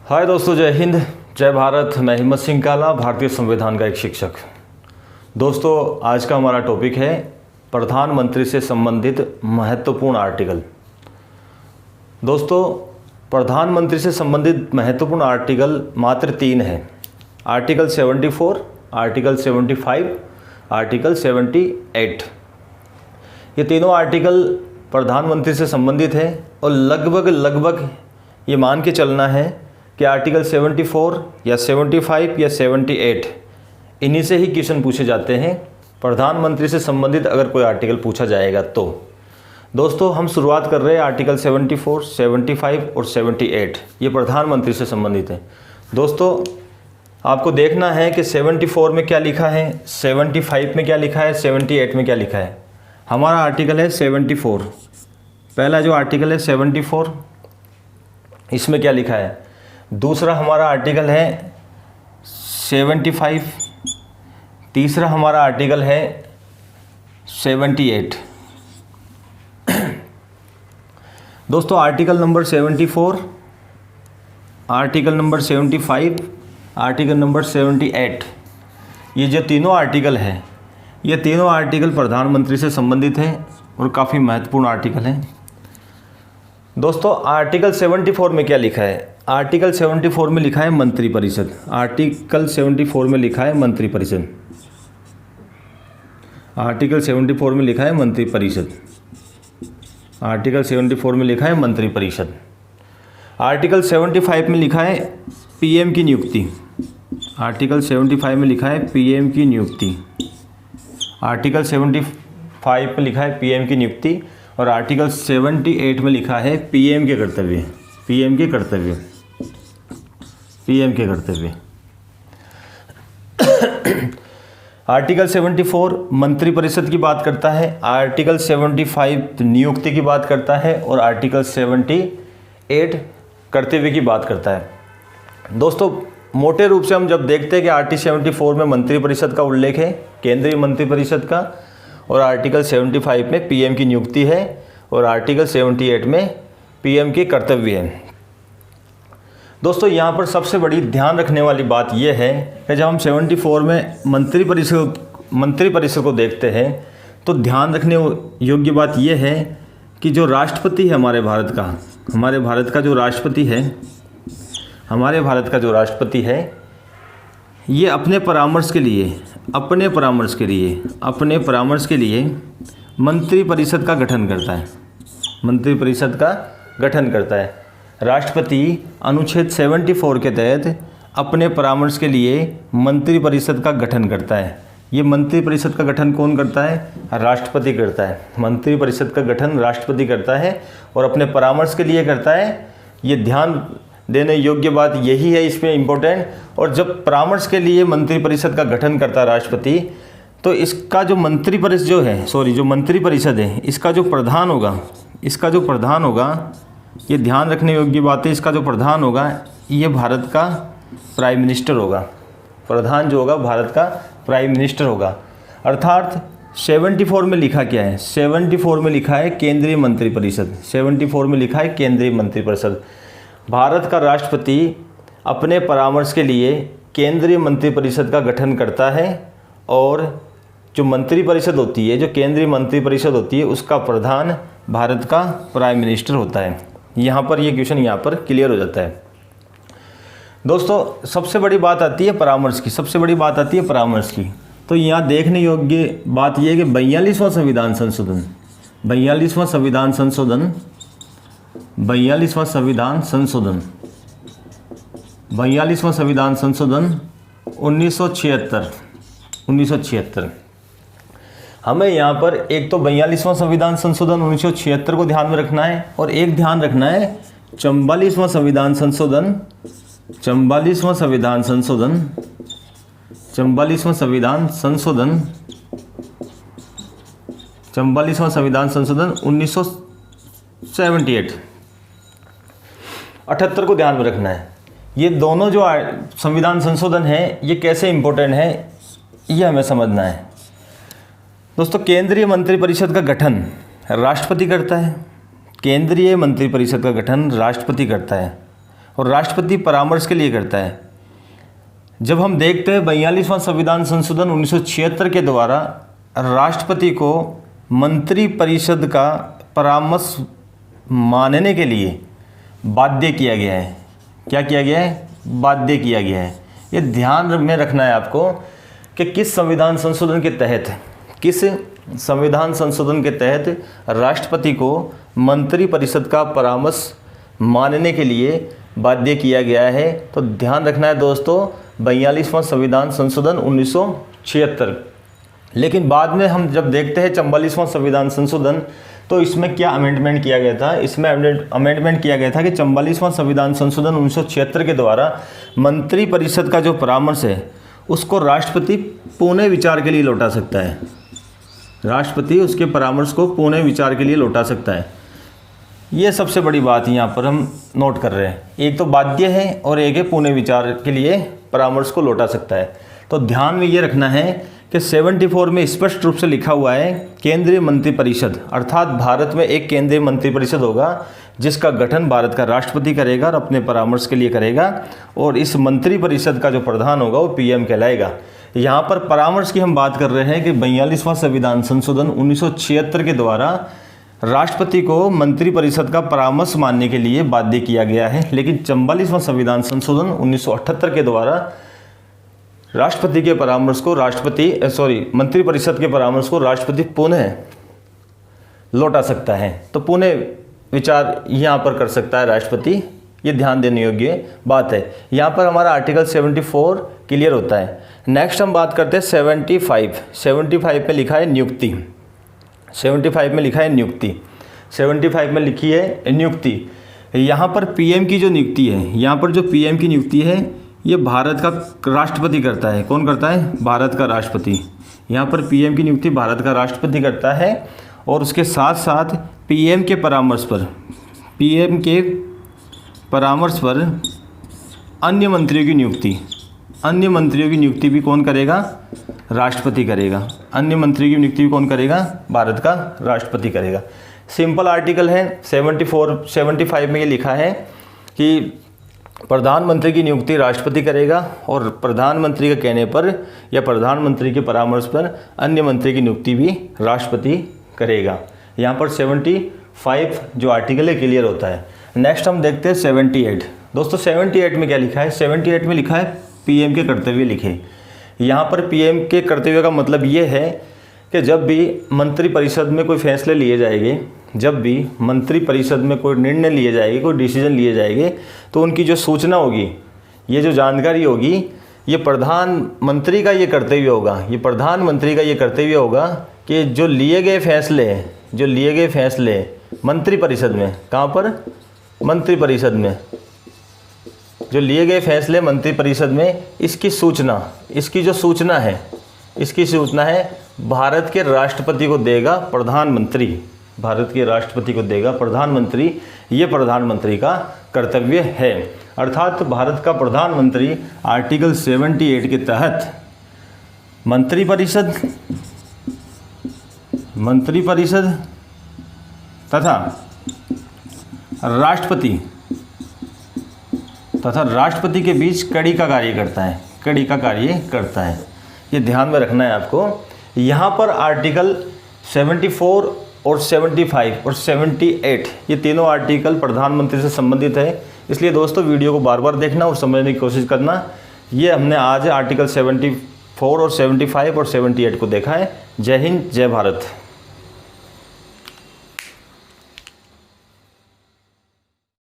हाय दोस्तों, जय हिंद, जय भारत। मैं हिम्मत सिंह काला, भारतीय संविधान का एक शिक्षक। दोस्तों, आज का हमारा टॉपिक है प्रधानमंत्री से संबंधित महत्वपूर्ण आर्टिकल। दोस्तों, प्रधानमंत्री से संबंधित महत्वपूर्ण आर्टिकल मात्र 3 हैं। Article 74, article 75, article 78। ये तीनों आर्टिकल प्रधानमंत्री से संबंधित है और लगभग ये मान के चलना है कि आर्टिकल 74 या 75 या 78 इन्हीं से ही क्वेश्चन पूछे जाते हैं प्रधानमंत्री से संबंधित अगर कोई आर्टिकल पूछा जाएगा तो। दोस्तों, हम शुरुआत कर रहे हैं आर्टिकल 74, 75 और 78। ये प्रधानमंत्री से संबंधित है। दोस्तों, आपको देखना है कि 74 में क्या लिखा है, 75 में क्या लिखा है, 78 में क्या लिखा है। हमारा आर्टिकल है 74। पहला जो आर्टिकल है 74, इसमें क्या लिखा है। दूसरा हमारा आर्टिकल है 75। तीसरा हमारा आर्टिकल है 78। दोस्तों, article number 74, article number 75, article number 78, ये जो तीनों आर्टिकल हैं, ये तीनों आर्टिकल प्रधानमंत्री से संबंधित हैं और काफ़ी महत्वपूर्ण आर्टिकल हैं। दोस्तों, आर्टिकल 74 में क्या लिखा है। आर्टिकल 74 में लिखा है मंत्रिपरिषद। आर्टिकल 74 में लिखा है मंत्रिपरिषद। आर्टिकल 74 में लिखा है मंत्रिपरिषद। आर्टिकल 74 में लिखा है मंत्रिपरिषद। आर्टिकल 75 में लिखा है पीएम की नियुक्ति। आर्टिकल 75 में लिखा है पीएम की नियुक्ति। आर्टिकल 75 में लिखा है पीएम की नियुक्ति और आर्टिकल 78 में लिखा है पीएम के कर्तव्य। पीएम के कर्तव्य। पीएम के कर्तव्य। आर्टिकल 74 मंत्रिपरिषद की बात करता है, आर्टिकल 75 नियुक्ति की बात करता है और आर्टिकल 78 कर्तव्य की बात करता है। दोस्तों, मोटे रूप से हम जब देखते हैं कि आर्टिकल 74 में मंत्रिपरिषद का उल्लेख है, केंद्रीय मंत्रिपरिषद का, और आर्टिकल 75 में पीएम की नियुक्ति है और आर्टिकल 78 में पीएम के कर्तव्य है। दोस्तों, यहाँ पर सबसे बड़ी ध्यान रखने वाली बात यह है कि जब हम 74 में मंत्रिपरिषद को देखते हैं तो ध्यान रखने योग्य बात यह है कि जो राष्ट्रपति है हमारे भारत का जो राष्ट्रपति है, ये अपने परामर्श के लिए मंत्रिपरिषद का गठन करता है। मंत्रिपरिषद का गठन करता है। राष्ट्रपति अनुच्छेद 74 के तहत अपने परामर्श के लिए मंत्रिपरिषद का गठन करता है। ये मंत्रिपरिषद का गठन कौन करता है? राष्ट्रपति करता है। मंत्रिपरिषद का गठन राष्ट्रपति करता है और अपने परामर्श के लिए करता है। ये ध्यान देने योग्य बात यही है इसमें इम्पोर्टेंट। और जब परामर्श के लिए मंत्रिपरिषद का गठन करता है राष्ट्रपति, तो इसका जो मंत्रिपरिषद है, इसका जो प्रधान होगा, ये ध्यान रखने योग्य बात है, इसका जो प्रधान होगा ये भारत का प्राइम मिनिस्टर होगा। प्रधान जो होगा भारत का प्राइम मिनिस्टर होगा। अर्थात 74 में लिखा क्या है? 74 में लिखा है केंद्रीय मंत्रिपरिषद। 74 में लिखा है केंद्रीय मंत्रिपरिषद। भारत का राष्ट्रपति अपने परामर्श के लिए केंद्रीय मंत्रिपरिषद का गठन करता है और जो मंत्रिपरिषद होती है, जो केंद्रीय मंत्रिपरिषद होती है, उसका प्रधान भारत का प्राइम मिनिस्टर होता है। यहाँ पर ये क्वेश्चन यहाँ पर क्लियर हो जाता है। दोस्तों, सबसे बड़ी बात आती है परामर्श की। तो यहाँ देखने योग्य बात यह है कि 42वां संविधान संशोधन 1976। हमें यहाँ पर एक तो 42वां संविधान संशोधन 1976 को ध्यान में रखना है और एक ध्यान रखना है 44वां संविधान संशोधन 1978 78 को ध्यान में रखना है। ये दोनों जो संविधान संशोधन है ये कैसे इम्पोर्टेंट है ये हमें समझना है। दोस्तों, केंद्रीय मंत्रिपरिषद का गठन राष्ट्रपति करता है। केंद्रीय मंत्रिपरिषद का गठन राष्ट्रपति करता है और राष्ट्रपति परामर्श के लिए करता है। जब हम देखते हैं 42वां संविधान संशोधन 1976 के द्वारा राष्ट्रपति को मंत्रिपरिषद का परामर्श मानने के लिए बाध्य किया गया है। क्या किया गया है? बाध्य किया गया है। ये ध्यान में रखना है आपको कि किस संविधान संशोधन के तहत राष्ट्रपति को मंत्रिपरिषद का परामर्श मानने के लिए बाध्य किया गया है। तो ध्यान रखना है दोस्तों, 42वां संविधान संशोधन 1976। लेकिन बाद में हम जब देखते हैं 44वां संविधान संशोधन, तो इसमें क्या अमेंडमेंट किया गया था? इसमें अमेंडमेंट किया गया था कि 44वां संविधान संशोधन 1976 के द्वारा मंत्रिपरिषद का जो परामर्श है उसको राष्ट्रपति पुनः विचार के लिए लौटा सकता है। राष्ट्रपति उसके परामर्श को पुनः विचार के लिए लौटा सकता है। ये सबसे बड़ी बात यहाँ पर हम नोट कर रहे हैं। एक तो बाध्य है और एक है पुनः विचार के लिए परामर्श को लौटा सकता है। तो ध्यान में ये रखना है कि 74 में स्पष्ट रूप से लिखा हुआ है केंद्रीय मंत्रिपरिषद, अर्थात भारत में एक केंद्रीय मंत्रिपरिषद होगा जिसका गठन भारत का राष्ट्रपति करेगा और अपने परामर्श के लिए करेगा, और इस मंत्रिपरिषद का जो प्रधान होगा वो पीएम कहलाएगा। यहाँ पर परामर्श की हम बात कर रहे हैं कि 42वां संविधान संशोधन 1976 के द्वारा राष्ट्रपति को मंत्रिपरिषद का परामर्श मानने के लिए बाध्य किया गया है। लेकिन 44वां संविधान संशोधन 1978 के द्वारा राष्ट्रपति के परामर्श को मंत्रिपरिषद के परामर्श को राष्ट्रपति पुनः लौटा सकता है। तो पुनः विचार यहाँ पर कर सकता है राष्ट्रपति। ये ध्यान देने योग्य बात है। यहाँ पर हमारा आर्टिकल 74 क्लियर होता है। नेक्स्ट हम बात करते हैं 75 में लिखा है नियुक्ति। 75 में लिखा है नियुक्ति। 75 में लिखी है नियुक्ति। यहाँ पर पीएम की जो नियुक्ति है, यहाँ पर जो पीएम की नियुक्ति है ये भारत का राष्ट्रपति करता है। कौन करता है? भारत का राष्ट्रपति। यहाँ पर पीएम की नियुक्ति भारत का राष्ट्रपति करता है और उसके साथ साथ पीएम के परामर्श पर अन्य मंत्रियों की नियुक्ति भी कौन करेगा? राष्ट्रपति करेगा। अन्य मंत्रियों की नियुक्ति भी कौन करेगा? भारत का राष्ट्रपति करेगा। सिंपल आर्टिकल है। 75 में ये लिखा है कि प्रधानमंत्री की नियुक्ति राष्ट्रपति करेगा और प्रधानमंत्री के कहने पर या प्रधानमंत्री के परामर्श पर अन्य मंत्री की नियुक्ति भी राष्ट्रपति करेगा। यहाँ पर 75 जो आर्टिकल है क्लियर होता है। नेक्स्ट हम देखते हैं 78। दोस्तों 78 में क्या लिखा है? 78 में लिखा है पीएम के कर्तव्य लिखे। यहाँ पर पीएम के कर्तव्य का मतलब ये है कि जब भी मंत्रिपरिषद में कोई फैसले लिए जाएंगे, जब भी मंत्रिपरिषद में कोई निर्णय लिए जाएंगे, कोई डिसीजन लिए जाएंगे, तो उनकी जो सूचना होगी, ये जो जानकारी होगी, ये प्रधानमंत्री का ये कर्तव्य होगा कि जो लिए गए फैसले मंत्रिपरिषद में, कहाँ पर? मंत्रिपरिषद में जो लिए गए फैसले मंत्रिपरिषद में, इसकी जो सूचना है भारत के राष्ट्रपति को देगा प्रधानमंत्री। ये प्रधानमंत्री का कर्तव्य है। अर्थात भारत का प्रधानमंत्री आर्टिकल 78 के तहत मंत्रिपरिषद तथा राष्ट्रपति के बीच कड़ी का कार्य करता है। ये ध्यान में रखना है आपको। यहाँ पर आर्टिकल 74 और 75 और 78 ये तीनों आर्टिकल प्रधानमंत्री से संबंधित है। इसलिए दोस्तों वीडियो को बार बार देखना और समझने की कोशिश करना। ये हमने आज आर्टिकल 74 और 75 और 78 को देखा है। जय हिंद, जय भारत।